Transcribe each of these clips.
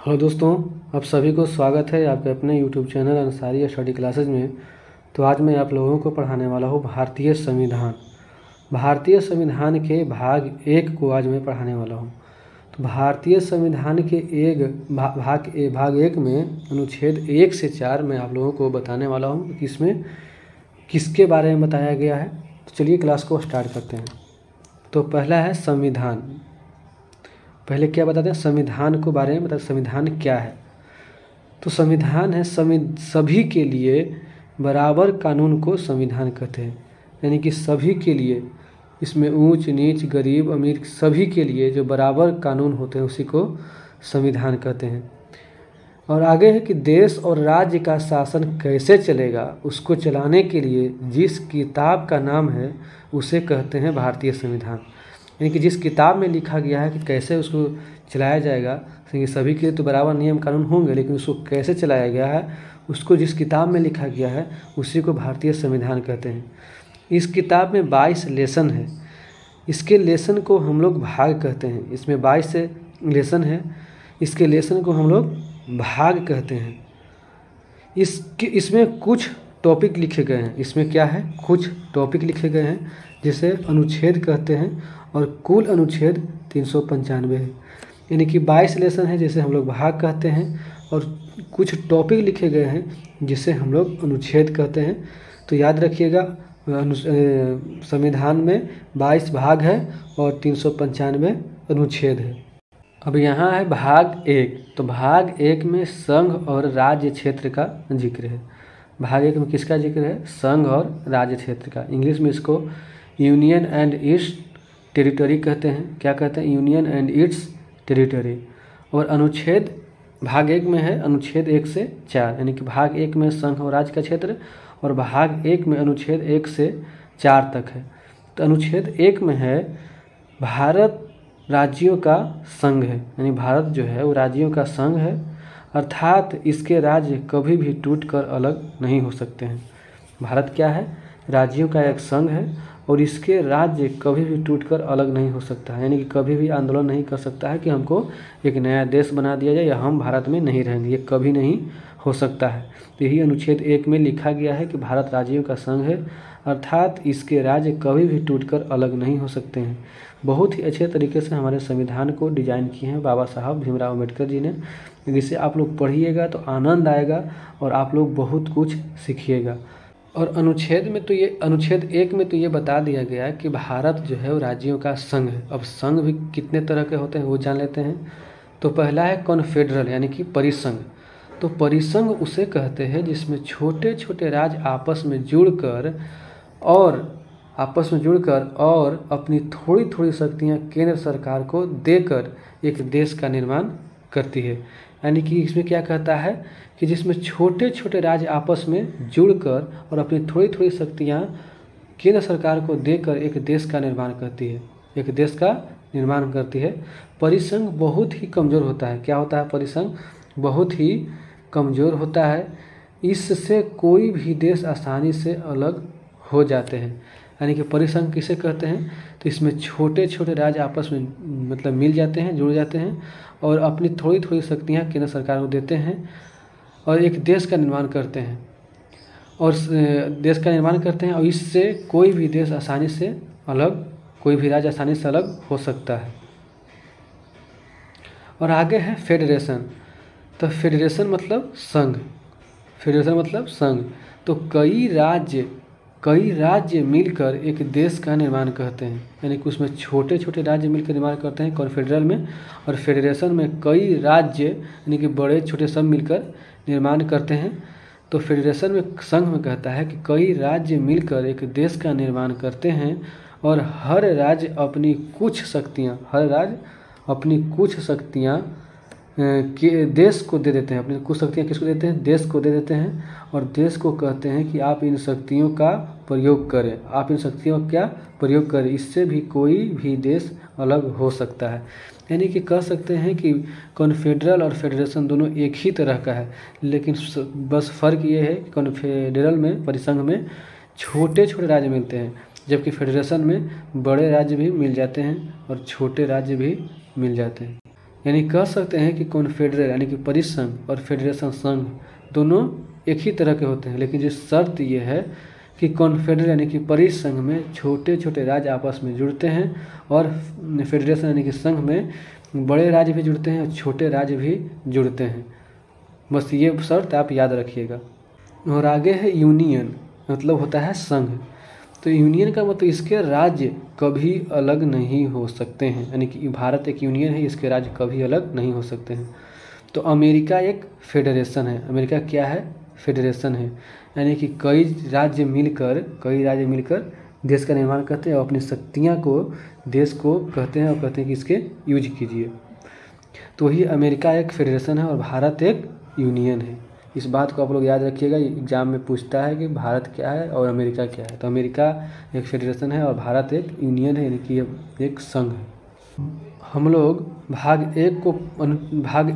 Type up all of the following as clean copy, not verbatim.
Hello दोस्तों, आप सभी को स्वागत है आपके अपने YouTube channel Ansari study classes में। तो आज मैं आप लोगों को पढ़ाने वाला हूँ भारतीय संविधान। भारतीय संविधान के भाग 1 को आज मैं पढ़ाने वाला हूँ। तो भारतीय संविधान के भाग 1 में अनुच्छेद 1 से 4 मैं आप लोगों को बताने वाला हूँ कि इसमें किसके बारे में बताया गया है। तो चलिए क्लास को स्टार्ट करते हैं। तो पहला है संविधान। पहले क्या बताते हैं, संविधान को बारे में बताते संविधान क्या है। तो संविधान है सभी के लिए बराबर कानून को संविधान कहते हैं। यानी कि सभी के लिए, इसमें ऊंच नीच गरीब अमीर सभी के लिए जो बराबर कानून होते हैं उसी को संविधान कहते हैं। और आगे है कि देश और राज्य का शासन कैसे चलेगा, उसको चलाने के लिए जिस किताब का नाम है उसे कहते हैं भारतीय संविधान। यानी कि जिस किताब में लिखा गया है कि कैसे उसको चलाया जाएगा, सभी के तो बराबर नियम कानून होंगे, लेकिन उसको कैसे चलाया गया है उसको जिस किताब में लिखा गया है उसी को भारतीय संविधान कहते हैं। इस किताब में 22 लेसन है। इसके लेसन को हम लोग भाग कहते हैं। इसमें 22 लेसन है, इसके लेसन को हम लोग भाग कहते हैं। इसमें कुछ टॉपिक लिखे गए हैं। इसमें क्या है, कुछ टॉपिक लिखे गए हैं जिसे अनुच्छेद कहते हैं, और कुल अनुच्छेद 395 है। यानी कि 22 लेसन है जिसे हम लोग भाग कहते हैं, और कुछ टॉपिक लिखे गए हैं जिसे हम लोग अनुच्छेद कहते हैं। तो याद रखिएगा, संविधान में 22 भाग है और 395 अनुच्छेद है। अब यहाँ है भाग 1। तो भाग 1 में संघ और राज्य क्षेत्र का जिक्र है। भाग 1 में किसका जिक्र है, संघ और राज्य क्षेत्र का। इंग्लिश में इसको यूनियन एंड इट्स टेरिटरी कहते हैं। क्या कहते हैं, यूनियन एंड इट्स टेरिटरी। और अनुच्छेद भाग 1 में है अनुच्छेद 1 से 4। यानी कि भाग 1 में संघ और राज्य का क्षेत्र, और भाग 1 में अनुच्छेद 1 से 4 तक है। तो अनुच्छेद 1 में है भारत राज्यों का संघ है। यानी भारत जो है वो राज्यों का संघ है, अर्थात इसके राज्य कभी भी टूटकर अलग नहीं हो सकते हैं। भारत क्या है, राज्यों का एक संघ है, और इसके राज्य कभी भी टूटकर अलग नहीं हो सकता है। यानी कि कभी भी आंदोलन नहीं कर सकता है कि हमको एक नया देश बना दिया जाए या हम भारत में नहीं रहेंगे, ये कभी नहीं हो सकता है। तो यही अनुच्छेद 1 में लिखा गया है कि भारत राज्यों का संघ है, अर्थात इसके राज्य कभी भी टूटकर अलग नहीं हो सकते हैं। बहुत ही अच्छे तरीके से हमारे संविधान को डिजाइन किए हैं बाबा साहब भीमराव अम्बेडकर जी ने। जिसे आप लोग पढ़िएगा तो आनंद आएगा और आप लोग बहुत कुछ सीखिएगा। और अनुच्छेद 1 में तो ये बता दिया गया है कि भारत जो है वो राज्यों का संघ है। अब संघ भी कितने तरह के होते हैं वो जान लेते हैं। तो पहला है कॉन्फेडरल, यानी कि परिसंघ। तो परिसंघ उसे कहते हैं जिसमें छोटे छोटे राज्य आपस में जुड़कर और अपनी थोड़ी थोड़ी शक्तियाँ केंद्र सरकार को देकर एक देश का निर्माण करती है। यानी कि इसमें क्या कहता है कि जिसमें छोटे छोटे राज्य आपस में जुड़कर और अपनी थोड़ी थोड़ी शक्तियाँ केंद्र सरकार को देकर एक देश का निर्माण करती है। परिसंघ बहुत ही कमज़ोर होता है। क्या होता है, परिसंघ बहुत ही कमज़ोर होता है। इससे कोई भी देश आसानी से अलग हो जाते हैं। यानी कि परिसंघ किसे कहते हैं, तो इसमें छोटे छोटे राज्य आपस में मतलब मिल जाते हैं, जुड़ जाते हैं, और अपनी थोड़ी थोड़ी शक्तियाँ केंद्र सरकार को देते हैं और एक देश का निर्माण करते हैं। और इससे कोई भी राज्य आसानी से अलग हो सकता है। और आगे है फेडरेशन। तो फेडरेशन मतलब संघ। तो कई राज्य मिलकर एक देश का निर्माण करते हैं। यानी कि उसमें छोटे छोटे राज्य मिलकर निर्माण करते हैं कॉन्फेडरल में, और फेडरेशन में कई राज्य यानी कि बड़े छोटे सब मिलकर निर्माण करते हैं। तो फेडरेशन में संघ में कहता है कि कई राज्य मिलकर एक देश का निर्माण करते हैं, और हर राज्य अपनी कुछ शक्तियाँ के देश को दे देते हैं। अपनी कुछ शक्तियाँ किसको देते हैं, देश को दे देते हैं, और देश को कहते हैं कि आप इन शक्तियों का प्रयोग करें। इससे भी कोई भी देश अलग हो सकता है। यानी कि कह सकते हैं कि कॉन्फेडरल और फेडरेशन दोनों एक ही तरह का है, लेकिन बस फ़र्क ये है कि कॉन्फेडरल में, परिसंघ में छोटे छोटे राज्य मिलते हैं, जबकि फेडरेशन में बड़े राज्य भी मिल जाते हैं और छोटे राज्य भी मिल जाते हैं। यानी कह सकते हैं कि कॉन्फेडरल यानी कि परिसंघ और फेडरेशन संघ दोनों एक ही तरह के होते हैं, लेकिन जो शर्त ये है कि कॉन्फेडरल यानी कि परिसंघ में छोटे छोटे राज्य आपस में जुड़ते हैं और फेडरेशन यानी कि संघ में बड़े राज्य भी जुड़ते हैं और छोटे राज्य भी जुड़ते हैं। बस ये शर्त आप याद रखिएगा। और आगे है यूनियन, मतलब होता है संघ। तो यूनियन का मतलब इसके राज्य कभी अलग नहीं हो सकते हैं, यानी कि भारत एक यूनियन है, इसके राज्य कभी अलग नहीं हो सकते हैं। तो अमेरिका एक फेडरेशन है। अमेरिका क्या है? फेडरेशन है, यानी कि कई राज्य मिलकर देश का निर्माण करते हैं और अपनी शक्तियाँ को देश को कहते हैं और कहते हैं कि इसके यूज कीजिए। तो ही अमेरिका एक फेडरेशन है और भारत एक यूनियन है। इस बात को आप लोग याद रखिएगा, एग्जाम में पूछता है कि भारत क्या है और अमेरिका क्या है। तो अमेरिका एक फेडरेशन है और भारत एक यूनियन है, यानी कि एक संघ है। हम लोग भाग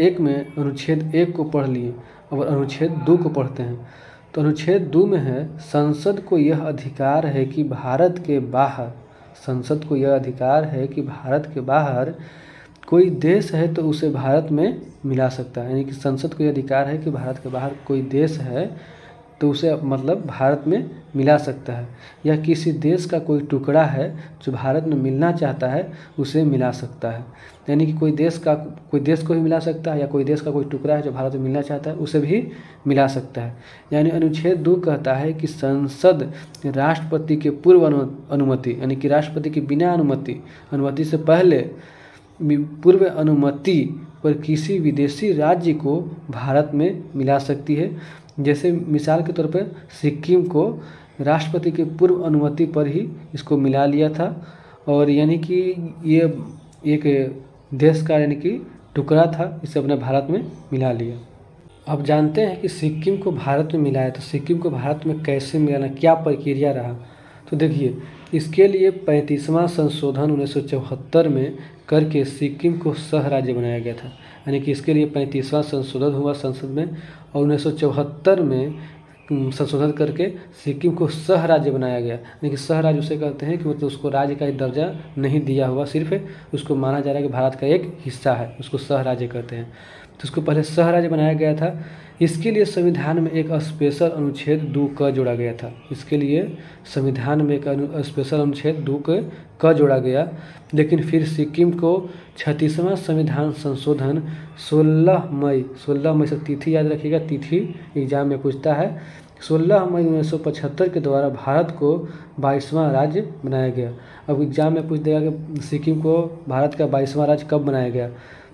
एक में अनुच्छेद 1 को पढ़ लिए, और अनुच्छेद 2 को पढ़ते हैं। तो अनुच्छेद 2 में है संसद को यह अधिकार है कि भारत के बाहर कोई देश है तो उसे भारत में मिला सकता है। यानी कि संसद को यह अधिकार है कि भारत के बाहर कोई देश है तो उसे मतलब भारत में मिला सकता है, या किसी देश का कोई टुकड़ा है जो भारत में मिलना चाहता है उसे मिला सकता है। यानी कि कोई देश को भी मिला सकता है, या कोई देश का कोई टुकड़ा है जो भारत में मिलना चाहता है उसे भी मिला सकता है। यानी अनुच्छेद 2 कहता है कि संसद राष्ट्रपति के पूर्व अनुमति यानी कि राष्ट्रपति की बिना अनुमति से पहले पूर्व अनुमति पर किसी विदेशी राज्य को भारत में मिला सकती है। जैसे मिसाल के तौर पर सिक्किम को राष्ट्रपति के पूर्व अनुमति पर ही इसको मिला लिया था, और यानी कि ये एक देश का यानी कि टुकड़ा था, इसे अपने भारत में मिला लिया। अब जानते हैं कि सिक्किम को भारत में मिलाया, तो सिक्किम को भारत में कैसे मिलाना, क्या प्रक्रिया रहा। तो देखिए, इसके लिए 35वां संशोधन 1974 में करके सिक्किम को सह राज्य बनाया गया था। यानी कि इसके लिए 35वां संशोधन हुआ संसद में, और 1974 में संशोधन करके सिक्किम को सह राज्य बनाया गया। यानी कि सह राज्य उसे कहते हैं कि मतलब उसको राज्य का दर्जा नहीं दिया हुआ, सिर्फ उसको माना जा रहा है कि भारत का एक हिस्सा है, उसको सह राज्य कहते हैं। तो उसको पहले सह राज्य बनाया गया था। इसके लिए संविधान में एक स्पेशल अनुच्छेद 2 क जोड़ा गया था। इसके लिए संविधान में एक स्पेशल अनुच्छेद 2 क जोड़ा गया। लेकिन फिर सिक्किम को 36वां संविधान संशोधन 16 मई से तिथि याद रखिएगा, तिथि एग्जाम में पूछता है। 16 मई 1975 के द्वारा भारत को 22वां राज्य बनाया गया। अब एग्जाम में पूछ देगा कि सिक्किम को भारत का 22वां राज्य कब बनाया गया,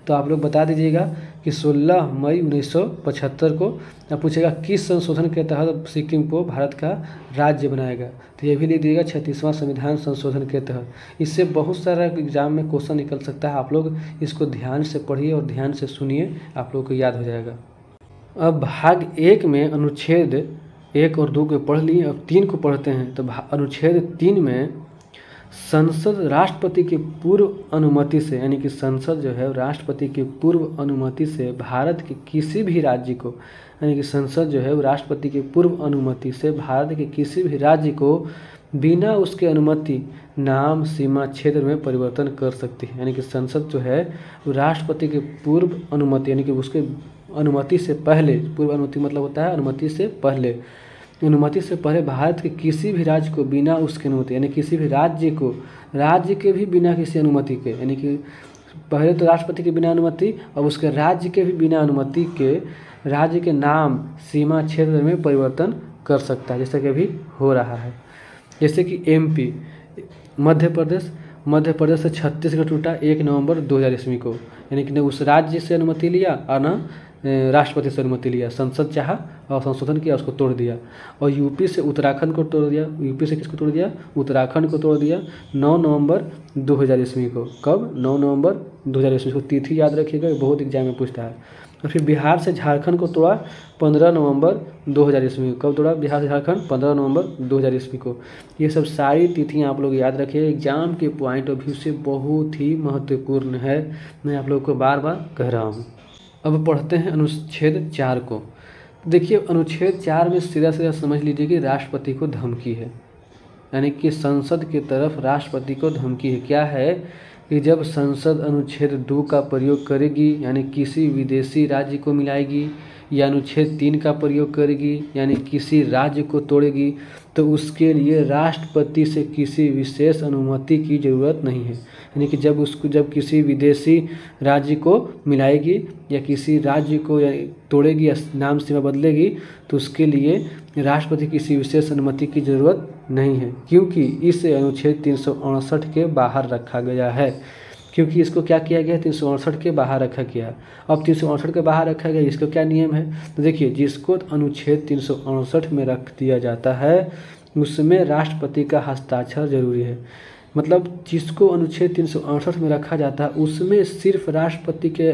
तो आप लोग बता दीजिएगा कि 16 मई 1975 को। अब पूछेगा किस संशोधन के तहत सिक्किम को भारत का राज्य बनाया गया, तो ये भी लिख दीजिएगा 36वां संविधान संशोधन के तहत। इससे बहुत सारा एग्जाम में क्वेश्चन निकल सकता है। आप लोग इसको ध्यान से पढ़िए और ध्यान से सुनिए, आप लोग को याद हो जाएगा। अब भाग 1 में अनुच्छेद 1 और 2 को पढ़ लिए, अब 3 को पढ़ते हैं। तो अनुच्छेद 3 में संसद राष्ट्रपति के पूर्व अनुमति से, यानी कि संसद जो है राष्ट्रपति के पूर्व अनुमति से भारत के किसी भी राज्य को, यानी कि संसद जो है राष्ट्रपति के पूर्व अनुमति से भारत के किसी भी राज्य को बिना उसके अनुमति नाम, सीमा, क्षेत्र में परिवर्तन कर सकती है। यानी कि संसद जो है राष्ट्रपति के पूर्व अनुमति, यानी कि उसके अनुमति से पहले, पूर्व अनुमति मतलब होता है अनुमति से पहले, भारत के किसी भी राज्य को बिना उसके अनुमति, यानी किसी भी राज्य के भी बिना किसी अनुमति के, यानी कि पहले तो राष्ट्रपति के बिना अनुमति और उसके राज्य के भी बिना अनुमति के राज्य के नाम, सीमा, क्षेत्र में परिवर्तन कर सकता है, जैसा कि अभी हो रहा है। जैसे कि MP मध्य प्रदेश से छत्तीसगढ़ टूटा 1 नवंबर 2000 ईस्वी को, यानी कि न उस राज्य से अनुमति लिया और न राष्ट्रपति से अनुमति लिया, संसद चाहा और संशोधन किया, उसको तोड़ दिया। और यूपी से उत्तराखंड को तोड़ दिया। यूपी से किसको तोड़ दिया? उत्तराखंड को तोड़ दिया 9 नवंबर 2000 ईस्वी को। कब? 9 नवंबर 2000 ईस्वी को। तिथि याद रखिएगा, बहुत एग्जाम में पूछता है। और फिर बिहार से झारखंड को तोड़ा 15 नवंबर 2000 ईस्वी को। कब तोड़ा बिहार से झारखंड? 15 नवंबर 2000 ईस्वी को। ये सब सारी तिथियाँ आप लोग याद रखिए, एग्जाम के पॉइंट ऑफ व्यू से बहुत ही महत्वपूर्ण है, मैं आप लोग को बार बार कह रहा हूँ। अब पढ़ते हैं अनुच्छेद 4 को। देखिए अनुच्छेद 4 में सीधा समझ लीजिए कि राष्ट्रपति को धमकी है, यानी कि संसद की तरफ राष्ट्रपति को धमकी है। क्या है कि जब संसद अनुच्छेद 2 का प्रयोग करेगी यानी किसी विदेशी राज्य को मिलाएगी, या अनुच्छेद 3 का प्रयोग करेगी यानी किसी राज्य को तोड़ेगी, तो उसके लिए राष्ट्रपति से किसी विशेष अनुमति की ज़रूरत नहीं है। यानी कि जब किसी विदेशी राज्य को मिलाएगी या किसी राज्य को या तोड़ेगी या नाम सीमा बदलेगी, तो उसके लिए राष्ट्रपति की किसी विशेष अनुमति की ज़रूरत नहीं है, क्योंकि इसे अनुच्छेद 368 के बाहर रखा गया है। क्योंकि इसको क्या किया गया है, 368 के बाहर रखा गया। अब 368 के बाहर रखा गया, इसका क्या नियम है, तो देखिए जिसको अनुच्छेद 368 में रख दिया जाता है उसमें राष्ट्रपति का हस्ताक्षर जरूरी है। मतलब जिसको अनुच्छेद 368 में रखा जाता है उसमें सिर्फ राष्ट्रपति के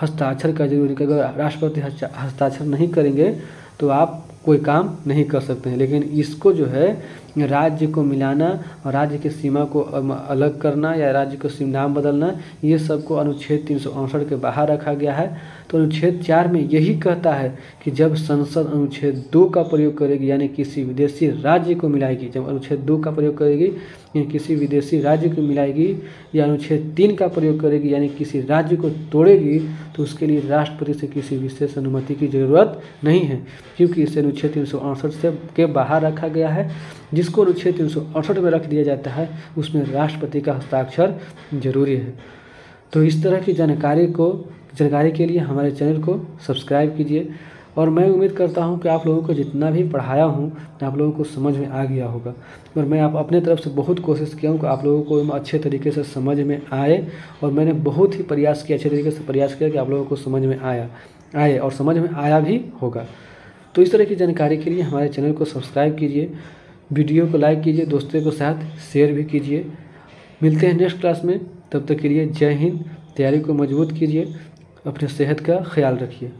हस्ताक्षर का जरूरी है। अगर राष्ट्रपति हस्ताक्षर नहीं करेंगे तो आप कोई काम नहीं कर सकते हैं। लेकिन इसको जो है राज्य को मिलाना और राज्य की सीमा को अलग करना या राज्य को नाम बदलना, ये सबको अनुच्छेद 368 के बाहर रखा गया है। तो अनुच्छेद 4 में यही कहता है कि जब संसद अनुच्छेद 2 का प्रयोग करेगी यानी किसी विदेशी राज्य को मिलाएगी, जब अनुच्छेद 2 का प्रयोग करेगी यानी किसी विदेशी राज्य को मिलाएगी, या अनुच्छेद 3 का प्रयोग करेगी यानी किसी राज्य को तोड़ेगी, तो उसके लिए राष्ट्रपति से किसी विशेष अनुमति की ज़रूरत नहीं है, क्योंकि इसे अनुच्छेद 368 से के बाहर रखा गया है। जिसको अनुच्छेद 368 में रख दिया जाता है उसमें राष्ट्रपति का हस्ताक्षर जरूरी है। तो इस तरह की जानकारी के लिए हमारे चैनल को सब्सक्राइब कीजिए, और मैं उम्मीद करता हूं कि आप लोगों को जितना भी पढ़ाया हूं आप लोगों को समझ में आ गया होगा। और मैं अपने तरफ से बहुत कोशिश किया हूं कि आप लोगों को अच्छे तरीके से समझ में आए, और मैंने बहुत ही प्रयास किया, अच्छे तरीके से प्रयास किया कि आप लोगों को समझ में आए और समझ में आया भी होगा। तो इस तरह की जानकारी के लिए हमारे चैनल को सब्सक्राइब कीजिए, वीडियो को लाइक कीजिए, दोस्तों के साथ शेयर भी कीजिए। मिलते हैं नेक्स्ट क्लास में, तब तक के लिए जय हिंद। तैयारी को मजबूत कीजिए, अपने सेहत का ख्याल रखिए।